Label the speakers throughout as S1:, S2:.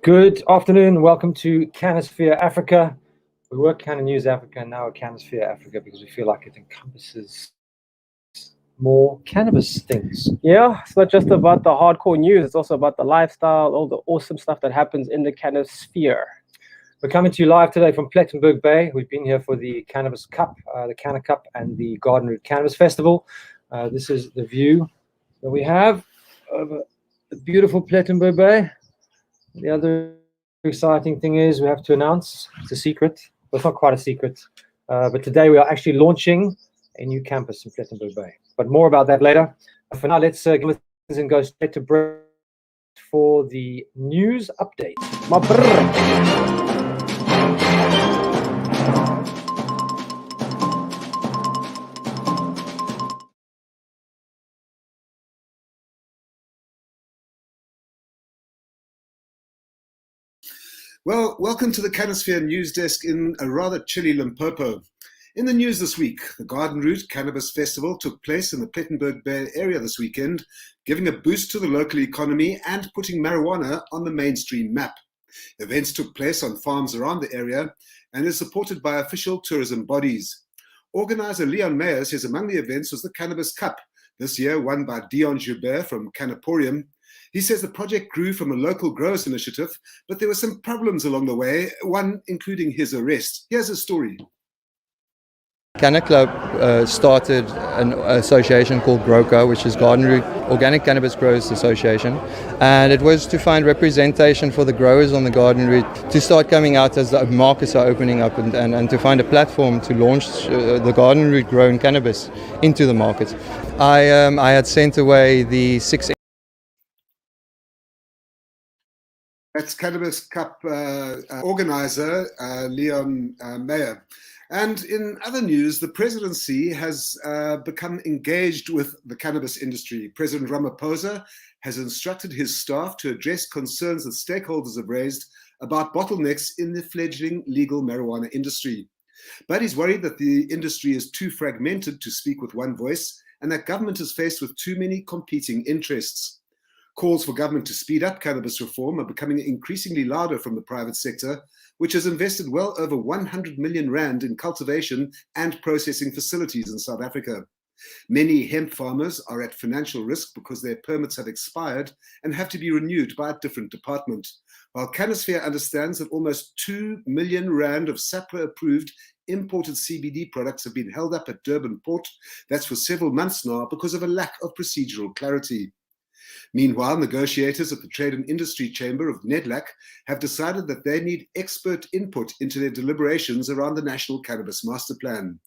S1: Good afternoon. Welcome to Cannabis Africa. We work Canna News Africa and now at Cannabis Africa because we feel like it encompasses more cannabis things.
S2: Yeah, it's not just about the hardcore news. It's also about the lifestyle, all the awesome stuff that happens in the cannabis sphere.
S1: We're coming to you live today from Plettenberg Bay. We've been here for the Cannabis Cup, the Canna Cup, and the Garden Route Cannabis Festival. This is the view that we have of the beautiful Plettenberg Bay. The other exciting thing is we have to announce, it's a secret, well, it's not quite a secret, but today we are actually launching a new campus in Plettenberg Bay. But more about that later. For now, let's give it and go straight to Brett for the news update.
S2: My brr.
S3: Well, welcome to the Canosphere News Desk in a rather chilly Limpopo. In the news this week, the Garden Route Cannabis Festival took place in the Plettenberg Bay area this weekend, giving a boost to the local economy and putting marijuana on the mainstream map. Events took place on farms around the area and is supported by official tourism bodies. Organizer Leon Meyer says among the events was the Cannabis Cup, this year won by Dion Joubert from Cannaporium. He says the project grew from a local growers initiative, but there were some problems along the way, one including his arrest. Here's his story.
S4: Canna Club started an association called GROCA, which is Garden Route Organic Cannabis Growers Association, and it was to find representation for the growers on the Garden Route to start coming out as the markets are opening up and to find a platform to launch the Garden Route grown cannabis into the market. I had sent away the 6.
S3: That's Cannabis Cup organizer Leon Meyer. And in other news, the presidency has become engaged with the cannabis industry. President Ramaphosa has instructed his staff to address concerns that stakeholders have raised about bottlenecks in the fledgling legal marijuana industry. But he's worried that the industry is too fragmented to speak with one voice and that government is faced with too many competing interests. Calls for government to speed up cannabis reform are becoming increasingly louder from the private sector, which has invested well over 100 million rand in cultivation and processing facilities in South Africa. Many hemp farmers are at financial risk because their permits have expired and have to be renewed by a different department, while Canosphere understands that almost 2 million rand of SAPRA-approved imported CBD products have been held up at Durban Port. That's for several months now because of a lack of procedural clarity. Meanwhile, negotiators at the Trade and Industry Chamber of NEDLAC have decided that they need expert input into their deliberations around the National Cannabis Master Plan.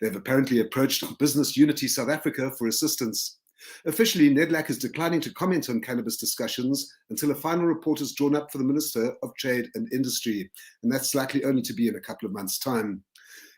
S3: They've apparently approached Business Unity South Africa for assistance. Officially, NEDLAC is declining to comment on cannabis discussions until a final report is drawn up for the Minister of Trade and Industry, and that's likely only to be in a couple of months' time.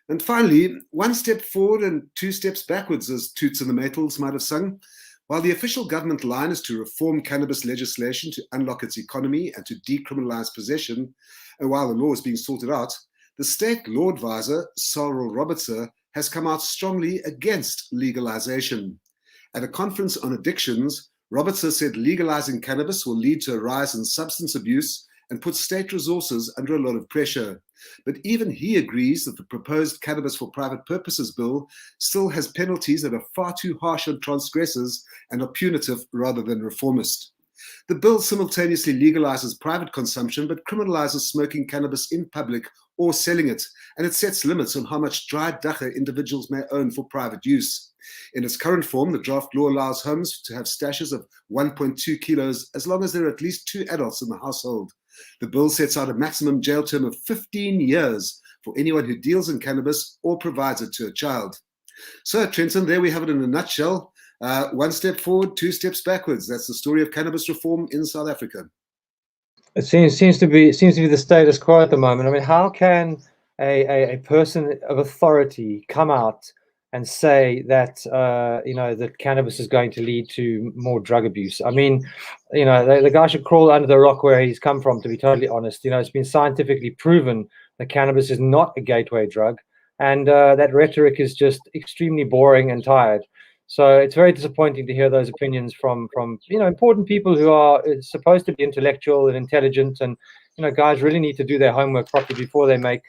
S3: And finally, one step forward and two steps backwards, as Toots and the Maytals might have sung. While the official government line is to reform cannabis legislation to unlock its economy and to decriminalize possession, and while the law is being sorted out, the state law advisor, Cyril Robertson, has come out strongly against legalization. At a conference on addictions, Robertson said legalizing cannabis will lead to a rise in substance abuse and put state resources under a lot of pressure. But even he agrees that the proposed Cannabis for Private Purposes bill still has penalties that are far too harsh on transgressors and are punitive rather than reformist. The bill simultaneously legalizes private consumption but criminalizes smoking cannabis in public or selling it, and it sets limits on how much dry dagga individuals may own for private use. In its current form, the draft law allows homes to have stashes of 1.2 kilos as long as there are at least 2 adults in the household. The bill sets out a maximum jail term of 15 years for anyone who deals in cannabis or provides it to a child. So, Trenton, there we have it in a nutshell. One step forward, 2 steps backwards. That's the story of cannabis reform in South Africa.
S1: It seems to be the status quo at the moment. I mean, how can a person of authority come out and say that that cannabis is going to lead to more drug abuse. I mean, the guy should crawl under the rock where he's come from, to be totally honest. It's been scientifically proven that cannabis is not a gateway drug, and that rhetoric is just extremely boring and tired. So it's very disappointing to hear those opinions from important people who are supposed to be intellectual and intelligent, and guys really need to do their homework properly before they make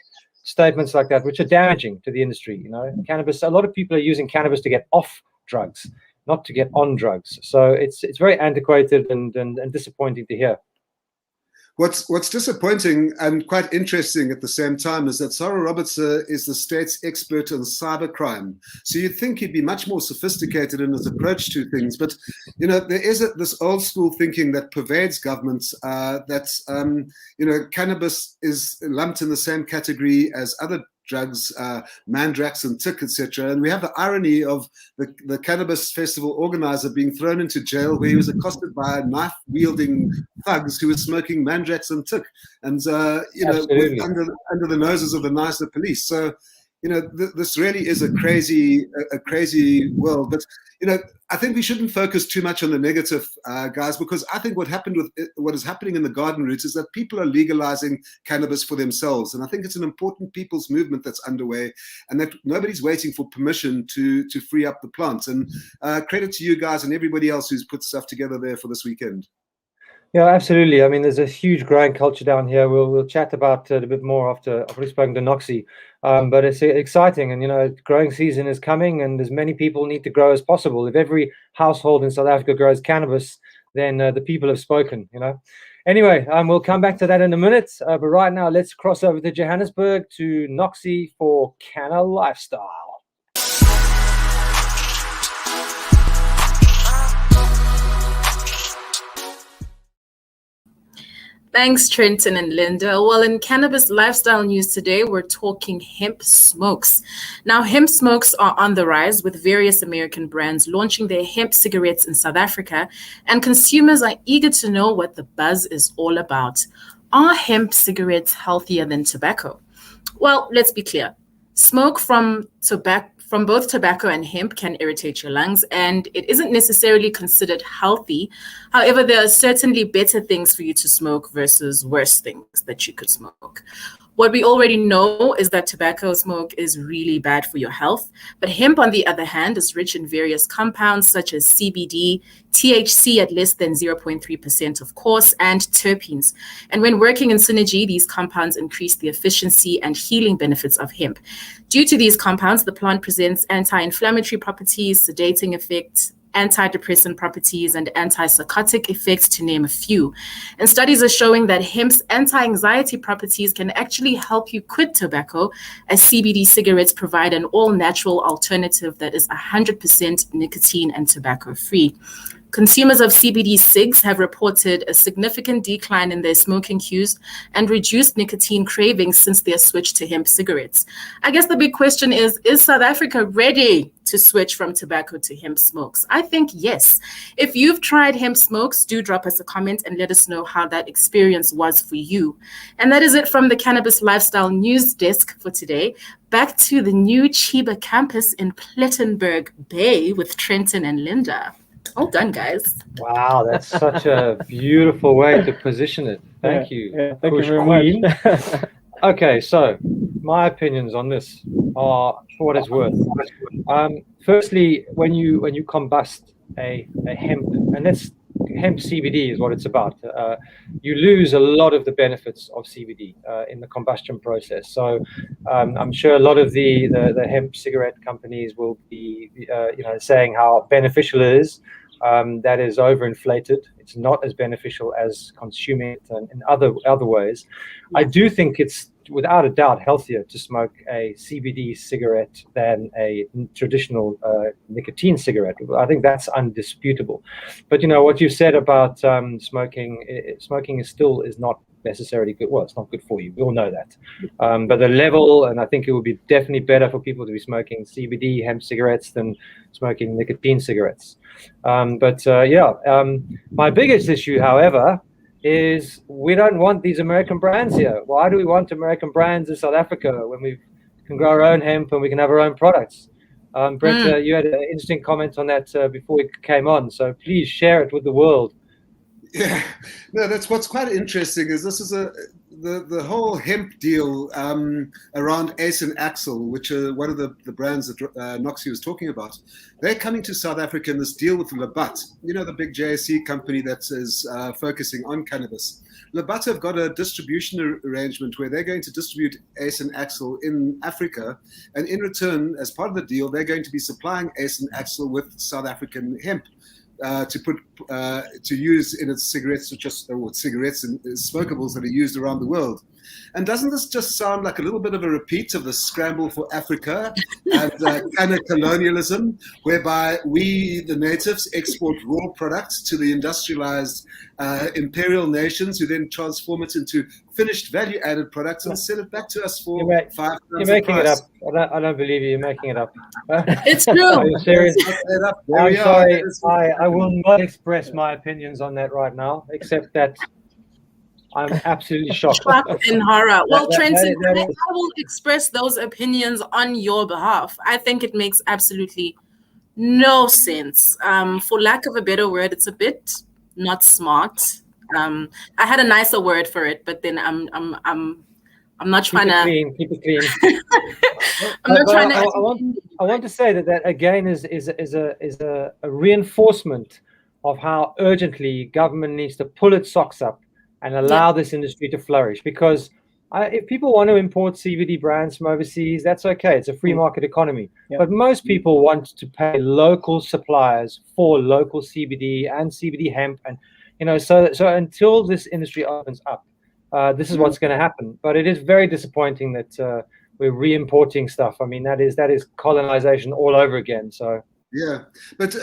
S1: statements like that, which are damaging to the industry. Cannabis, a lot of people are using cannabis to get off drugs, not to get on drugs. So it's very antiquated and disappointing to hear.
S3: What's disappointing and quite interesting at the same time is that Sarah Roberts is the state's expert on cybercrime. So you'd think he'd be much more sophisticated in his approach to things. But, there is this old school thinking that pervades governments that, cannabis is lumped in the same category as other drugs, mandrax and tick, etc. And we have the irony of the Cannabis Festival organizer being thrown into jail where he was accosted by knife-wielding thugs who were smoking mandrax and tick, and under the noses of the nicer police. So, this really is a crazy world. But I think we shouldn't focus too much on the negative, guys, because I think what is happening in the garden route is that people are legalizing cannabis for themselves, and I think it's an important people's movement that's underway, and that nobody's waiting for permission to free up the plants. And credit to you guys and everybody else who's put stuff together there for this weekend.
S1: Yeah, absolutely. I mean, there's a huge growing culture down here. We'll chat about it a bit more after we've spoken to Noxy. But it's exciting, and growing season is coming, and as many people need to grow as possible. If every household in South Africa grows cannabis, then the people have spoken. Anyway, we'll come back to that in a minute. But right now, let's cross over to Johannesburg to Noxy for Canna Lifestyle.
S5: Thanks, Trenton and Linda. Well, in Cannabis Lifestyle News today, we're talking hemp smokes. Now, hemp smokes are on the rise, with various American brands launching their hemp cigarettes in South Africa, and consumers are eager to know what the buzz is all about. Are hemp cigarettes healthier than tobacco? Well, let's be clear. Smoke from both tobacco and hemp can irritate your lungs, and it isn't necessarily considered healthy. However, there are certainly better things for you to smoke versus worse things that you could smoke. What we already know is that tobacco smoke is really bad for your health, but hemp, on the other hand, is rich in various compounds such as CBD, THC at less than 0.3%, of course, and terpenes. And when working in synergy, these compounds increase the efficiency and healing benefits of hemp. Due to these compounds, the plant presents anti-inflammatory properties, sedating effects, antidepressant properties, and antipsychotic effects, to name a few. And studies are showing that hemp's anti-anxiety properties can actually help you quit tobacco, as CBD cigarettes provide an all-natural alternative that is 100% nicotine and tobacco-free. Consumers of CBD cigs have reported a significant decline in their smoking cues and reduced nicotine cravings since their switch to hemp cigarettes. I guess the big question is South Africa ready to switch from tobacco to hemp smokes? I think yes. If you've tried hemp smokes, do drop us a comment and let us know how that experience was for you. And that is it from the Cannabis Lifestyle News Desk for today. Back to the new Cheeba campus in Plettenberg Bay with Trenton and Linda. All done, guys.
S1: Wow, that's such a beautiful way to position it. Thank you.
S2: Yeah, thank
S1: Kush
S2: you very
S1: Queen.
S2: much.
S1: Okay, so my opinions on this are, for what it's worth. Firstly, when you combust a hemp, and that's hemp CBD is what it's about, you lose a lot of the benefits of CBD in the combustion process. So I'm sure a lot of the hemp cigarette companies will be saying how beneficial it is. That is overinflated. It's not as beneficial as consuming it in other ways. I do think it's without a doubt healthier to smoke a CBD cigarette than a traditional nicotine cigarette. I think that's undisputable. But what you said about smoking is not necessarily good. Well, it's not good for you. We all know that. But the level, and I think it would be definitely better for people to be smoking CBD hemp cigarettes than smoking nicotine cigarettes. My biggest issue, however, is we don't want these American brands here. Why do we want American brands in South Africa when we can grow our own hemp and we can have our own products? Brett, you had an interesting comment on that before we came on, so please share it with the world.
S3: Yeah, no, that's what's quite interesting is this is the whole hemp deal around Ace and Axel, which are one of the brands that Noxy was talking about. They're coming to South Africa in this deal with Labat, the big JSE company that is focusing on cannabis. Labat have got a distribution arrangement where they're going to distribute Ace and Axel in Africa, and in return, as part of the deal, they're going to be supplying Ace and Axel with South African hemp. To use in its cigarettes, cigarettes and smokables that are used around the world. And doesn't this just sound like a little bit of a repeat of the scramble for Africa and Canna colonialism, whereby we, the natives, export raw products to the industrialized imperial nations who then transform it into finished value-added products and sell it back to us for 5 times the price.
S1: You're making it up. I don't believe you. You're making it up.
S5: It's true.
S1: Are you serious? I'm sorry.
S3: I
S1: I will not express my opinions on that right now, except that I'm absolutely shocked.
S5: Shock and horror. Well, Trenton,
S1: that
S5: I will express those opinions on your behalf. I think it makes absolutely no sense. For lack of a better word, it's a bit not smart. I had a nicer word for it, but then I'm not trying to
S1: keep it clean.
S5: I'm not trying to.
S1: I want to say that again is a reinforcement of how urgently government needs to pull its socks up and allow this industry to flourish. Because if people want to import CBD brands from overseas, that's okay. It's a free market economy.
S2: Yeah.
S1: But most people want to pay local suppliers for local CBD and CBD hemp, and so until this industry opens up, this is what's going to happen. But it is very disappointing that we're re-importing stuff. I mean, that is colonization all over again. So.
S3: Yeah, but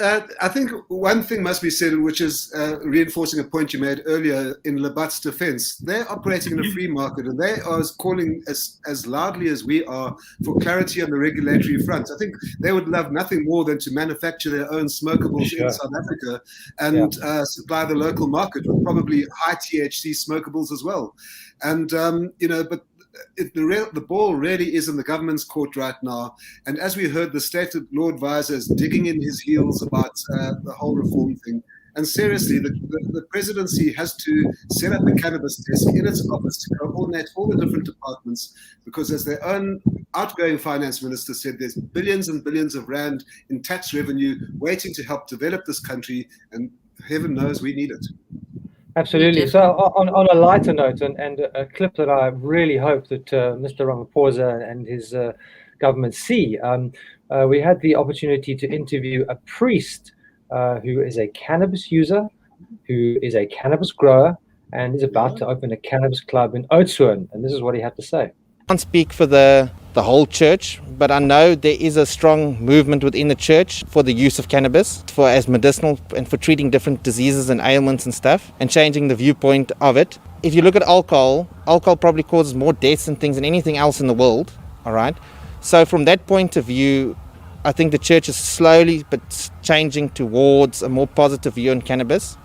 S3: I think one thing must be said, which is reinforcing a point you made earlier in Labat's defense. They're operating in a free market, and they are calling as loudly as we are for clarity on the regulatory front. I think they would love nothing more than to manufacture their own smokables in South Africa and supply the local market with probably high THC smokables as well. And, but the ball really is in the government's court right now. And as we heard, the state law advisor is digging in his heels about the whole reform thing. And seriously, the presidency has to set up a cannabis desk in its office to coordinate all the different departments, because as their own outgoing finance minister said, there's billions and billions of rand in tax revenue waiting to help develop this country, and heaven knows we need it.
S1: Absolutely. So on a lighter note, and a clip that I really hope that Mr. Ramaphosa and his government see, we had the opportunity to interview a priest who is a cannabis user, who is a cannabis grower, and is about to open a cannabis club in Oudtshoorn. And this is what he had to say.
S6: I can't speak for the whole church, but I know there is a strong movement within the church for the use of cannabis as medicinal and for treating different diseases and ailments and stuff, and changing the viewpoint of it. If you look at alcohol probably causes more deaths and things than anything else in the world, all right? So from that point of view, I think the church is slowly but changing towards a more positive view on cannabis.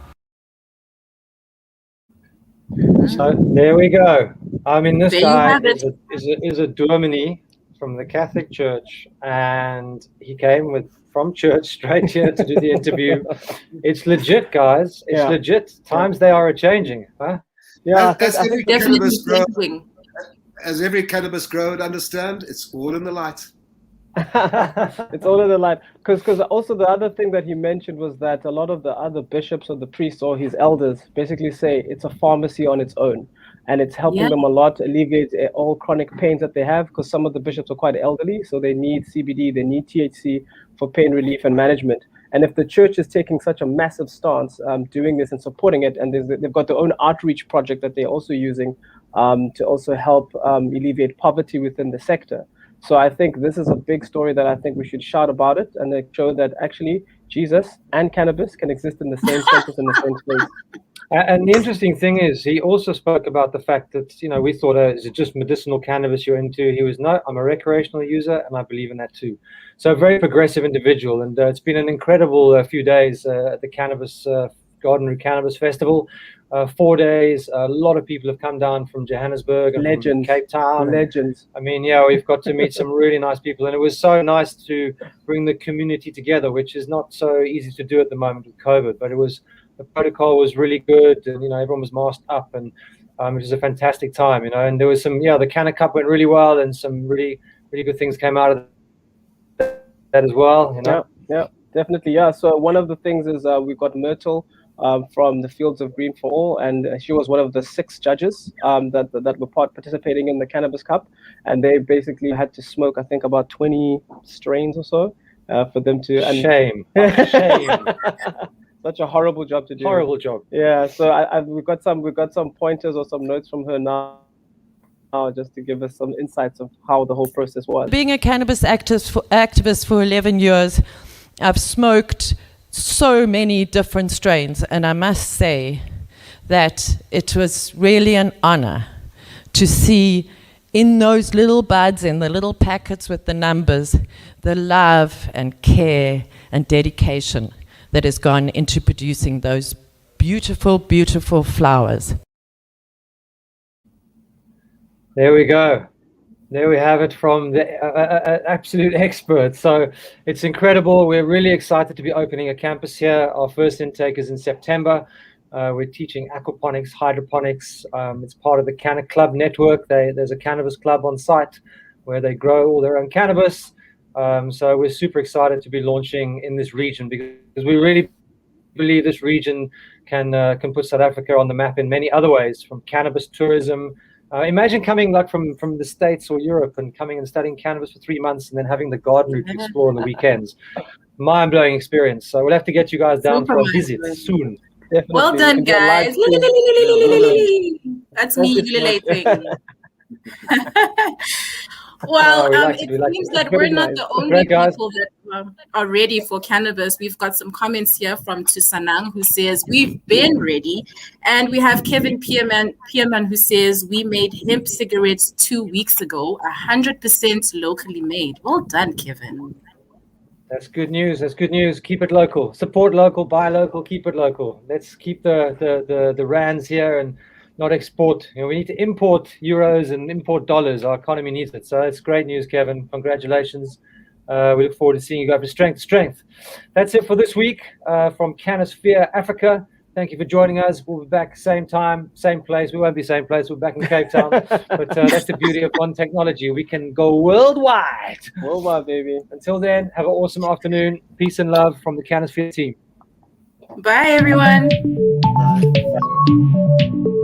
S1: So there we go. I mean, this
S5: There
S1: guy
S5: you have
S1: is a dominee from the Catholic Church, and he came from church straight here to do the interview. It's legit, guys. It's legit. Times they are a-changing, huh?
S2: Yeah,
S3: As every
S5: Definitely
S3: cannabis grower,
S5: changing.
S3: as every cannabis grower would understand, it's all in the light.
S2: it's all in the light. Because also the other thing that he mentioned was that a lot of the other bishops or the priests or his elders basically say it's a pharmacy on its own, and it's helping them a lot alleviate all chronic pains that they have, because some of the bishops are quite elderly, so they need CBD, they need THC for pain relief and management. And if the church is taking such a massive stance doing this and supporting it, and they've got their own outreach project that they're also using to also help alleviate poverty within the sector. So I think this is a big story that I think we should shout about it, and they show that actually Jesus and cannabis can exist in the same sentence in the same space.
S1: And the interesting thing is, he also spoke about the fact that, we thought, is it just medicinal cannabis you're into? He was, no, I'm a recreational user, and I believe in that too. So a very progressive individual, and it's been an incredible few days at the Cannabis Garden Route Cannabis Festival. 4 days. A lot of people have come down from Johannesburg and from Cape Town.
S2: Legends.
S1: I mean, yeah, we've got to meet some really nice people, and it was so nice to bring the community together, which is not so easy to do at the moment with COVID. But the protocol was really good, and everyone was masked up, and it was a fantastic time, And there was the Canna Cup went really well, and some really really good things came out of that as well.
S2: Yeah, definitely. Yeah. So one of the things is we got Myrtle from the Fields of Green for All, and she was one of the 6 judges that were participating in the Cannabis Cup, and they basically had to smoke, I think, about 20 strains or so for them to. And
S1: shame.
S2: Such a horrible job to do.
S1: Horrible job.
S2: Yeah. So we've got some pointers or some notes from her now, just to give us some insights of how the whole process was.
S7: Being a cannabis activist for 11 years, I've smoked so many different strains, and I must say that it was really an honor to see in those little buds, in the little packets with the numbers, the love and care and dedication that has gone into producing those beautiful, beautiful flowers.
S1: There we go. There we have it from the absolute expert. So it's incredible. We're really excited to be opening a campus here. Our first intake is in September. We're teaching aquaponics, hydroponics. It's part of the Canna Club network. There's a cannabis club on site where they grow all their own cannabis. So we're super excited to be launching in this region, because we really believe this region can put South Africa on the map in many other ways, from cannabis tourism. Imagine coming like from the States or Europe and coming and studying cannabis for 3 months and then having the garden route to explore on the weekends. Mind-blowing experience. So we'll have to get you guys down for a visit soon.
S2: Definitely.
S5: Well done, guys. That's me ululating. Well, it seems that we're not the only people that are ready for cannabis. We've got some comments here from Tusanang, who says we've been ready, and we have Kevin Pierman who says we made hemp cigarettes 2 weeks ago, 100% locally made. Well done, Kevin.
S1: That's good news. That's good news. Keep it local. Support local. Buy local. Keep it local. Let's keep the rands here and not export. We need to import euros and import dollars. Our economy needs it. So it's great news, Kevin. Congratulations. We look forward to seeing you go from strength to strength. That's it for this week from Cannabiz Africa. Thank you for joining us. We'll be back same time, same place. We won't be same place. We're back in Cape Town. But that's the beauty of modern technology. We can go worldwide.
S2: Worldwide, baby.
S1: Until then, have an awesome afternoon. Peace and love from the Cannabiz team.
S5: Bye, everyone.
S3: Bye.